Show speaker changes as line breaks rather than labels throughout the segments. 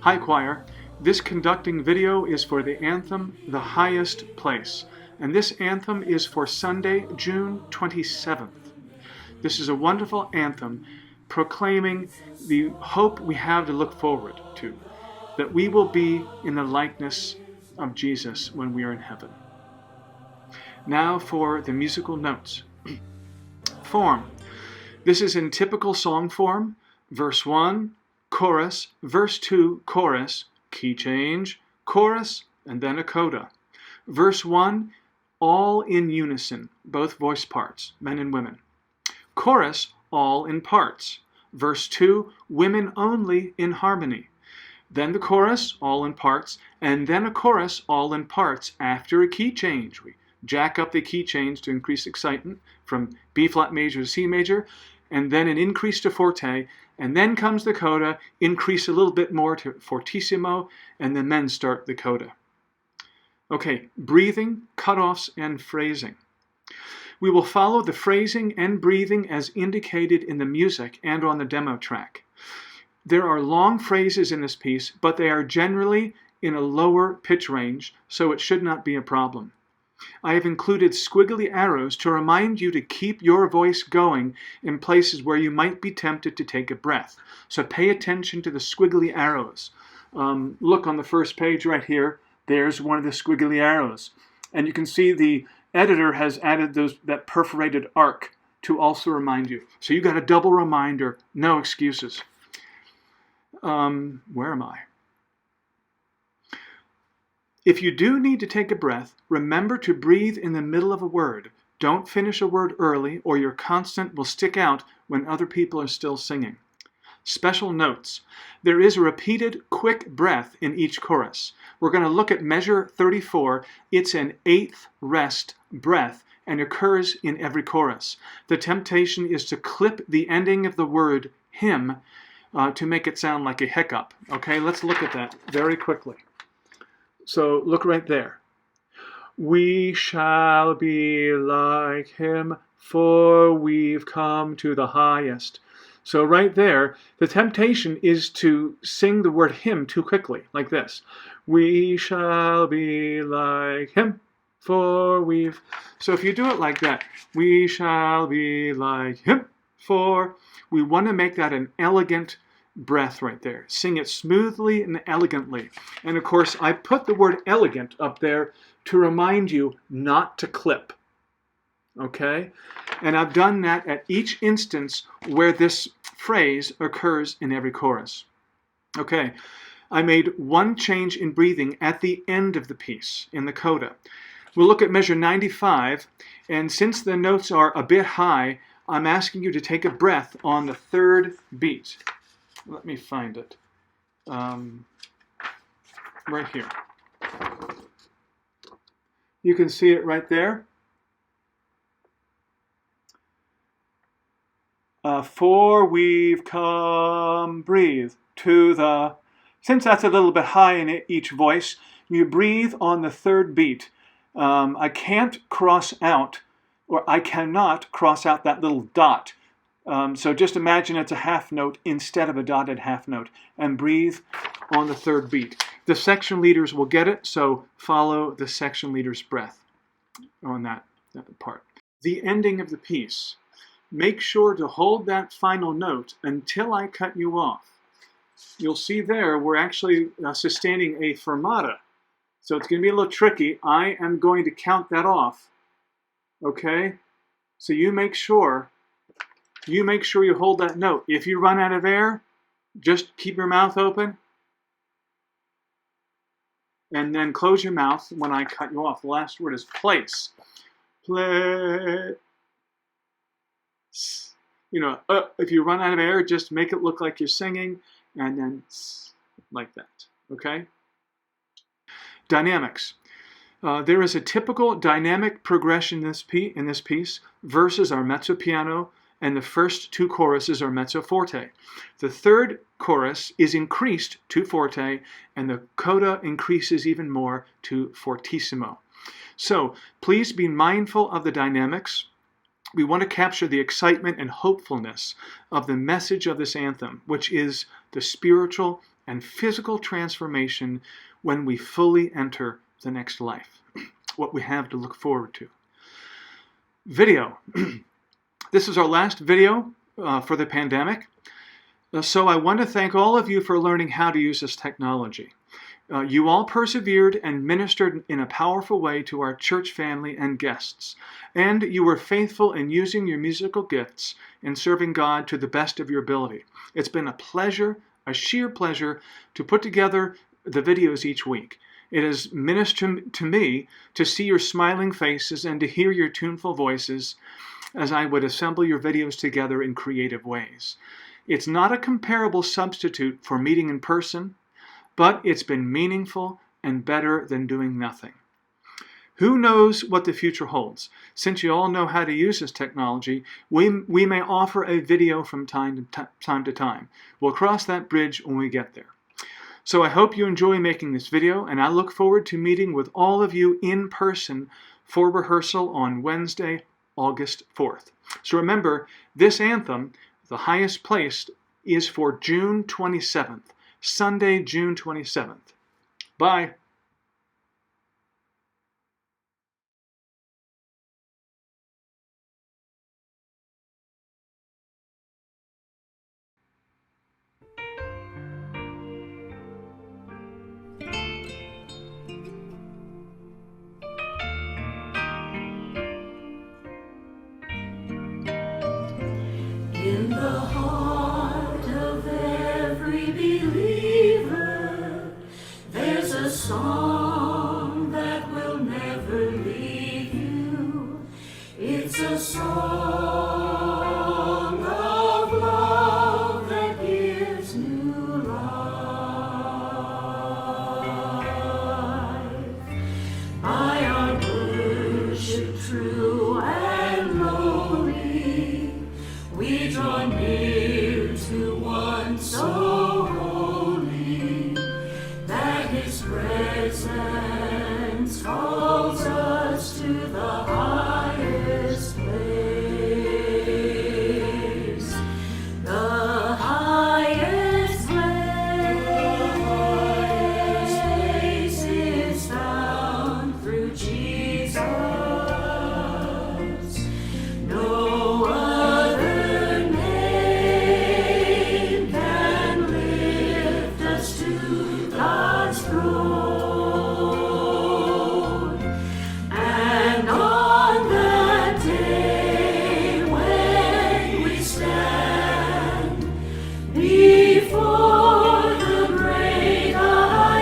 Hi choir, this conducting video is for the anthem, The Highest Place, and this anthem is for Sunday, June 27th. This is a wonderful anthem proclaiming the hope we have to look forward to, that we will be in the likeness of Jesus when we are in heaven. Now for the musical notes. Form. This is in typical song form, verse 1, chorus, verse 2, chorus, key change, chorus, and then a coda. Verse 1, all in unison, both voice parts, men and women. Chorus, all in parts. Verse 2, women only in harmony. Then the chorus, all in parts, and then a chorus, all in parts, after a key change. We jack up the key change to increase excitement from B flat major to C major, and then an increase to forte, and then comes the coda, increase a little bit more to fortissimo, and then start the coda. Okay, breathing, cutoffs, and phrasing. We will follow the phrasing and breathing as indicated in the music and on the demo track. There are long phrases in this piece, but they are generally in a lower pitch range, so it should not be a problem. I have included squiggly arrows to remind you to keep your voice going in places where you might be tempted to take a breath. So pay attention to the squiggly arrows. Look on the first page right here. There's one of the squiggly arrows. And you can see the editor has added that perforated arc to also remind you. So you got a double reminder, no excuses. Where am I? If you do need to take a breath, remember to breathe in the middle of a word. Don't finish a word early or your consonant will stick out when other people are still singing. Special notes. There is a repeated quick breath in each chorus. We're going to look at measure 34. It's an 8th rest breath and occurs in every chorus. The temptation is to clip the ending of the word him to make it sound like a hiccup. Okay, let's look at that very quickly. So look right there. We shall be like him, for we've come to the highest. So right there, the temptation is to sing the word him too quickly, like this. We shall be like him, for we've... So if you do it like that, we shall be like him, for... We want to make that an elegant breath right there. Sing it smoothly and elegantly. And of course, I put the word elegant up there to remind you not to clip. Okay? And I've done that at each instance where this phrase occurs in every chorus. Okay, I made one change in breathing at the end of the piece, in the coda. We'll look at measure 95, and since the notes are a bit high, I'm asking you to take a breath on the third beat. Let me find it. Right here. You can see it right there. For we've come, breathe, to the... Since that's a little bit high in each voice, you breathe on the third beat. I can't cross out, or I cannot cross out that little dot. So just imagine it's a half note instead of a dotted half note, and breathe on the third beat. The section leaders will get it, so follow the section leader's breath on that part. The ending of the piece. Make sure to hold that final note until I cut you off. You'll see there we're actually sustaining a fermata, so it's going to be a little tricky. I am going to count that off. Okay? So you make sure you hold that note. If you run out of air, just keep your mouth open and then close your mouth when I cut you off. The last word is place. Play. You know, if you run out of air, just make it look like you're singing and then like that. Okay? Dynamics. There is a typical dynamic progression in this piece. Verses are mezzo piano, and the first two choruses are mezzo forte. The third chorus is increased to forte, and the coda increases even more to fortissimo. So please be mindful of the dynamics. We want to capture the excitement and hopefulness of the message of this anthem, which is the spiritual and physical transformation when we fully enter the next life, what we have to look forward to. Video. This is our last video for the pandemic. So I want to thank all of you for learning how to use this technology. You all persevered and ministered in a powerful way to our church family and guests. And you were faithful in using your musical gifts in serving God to the best of your ability. It's been a pleasure, a sheer pleasure, to put together the videos each week. It has ministered to me to see your smiling faces and to hear your tuneful voices as I would assemble your videos together in creative ways. It's not a comparable substitute for meeting in person, but it's been meaningful and better than doing nothing. Who knows what the future holds? Since you all know how to use this technology, we may offer a video from time to time. We'll cross that bridge when we get there. So I hope you enjoy making this video, and I look forward to meeting with all of you in person for rehearsal on Wednesday, August 4th. So remember, this anthem, The Highest Place, is for June 27th, Sunday, June 27th. Bye.
In the heart of every believer, there's a song that will never leave you. It's a song of love that gives new life. By our worship true and lowly, we draw near to one so holy that his presence calls us to the highest place. The highest place is found through Jesus. No other name can lift us to God's throne. And on that day when we stand before the great I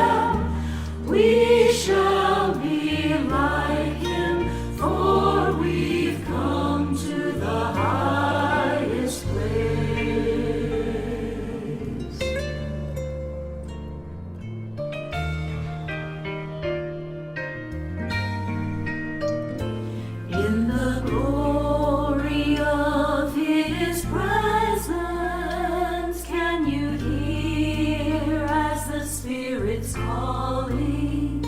am, we shall be like him, for we've come to the highest place. In the glory of his presence, can you hear as the Spirit's calling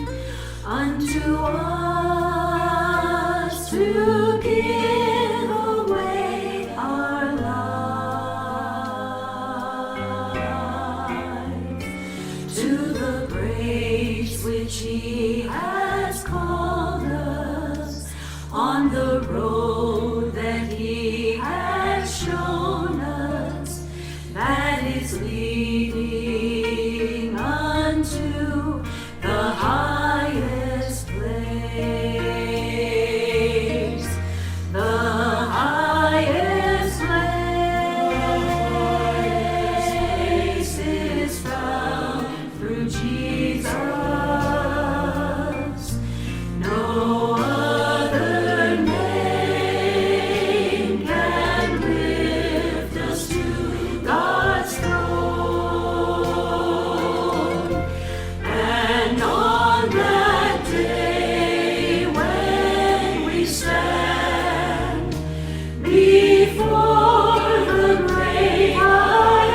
unto us to give away our lives to the grace which he has called us, on the road that he has shown us, that is leading unto the highest place. The highest place is found through Jesus. No other name can lift us to God's throne. And on that day when we stand before the great I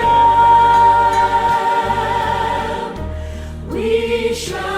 am, we shall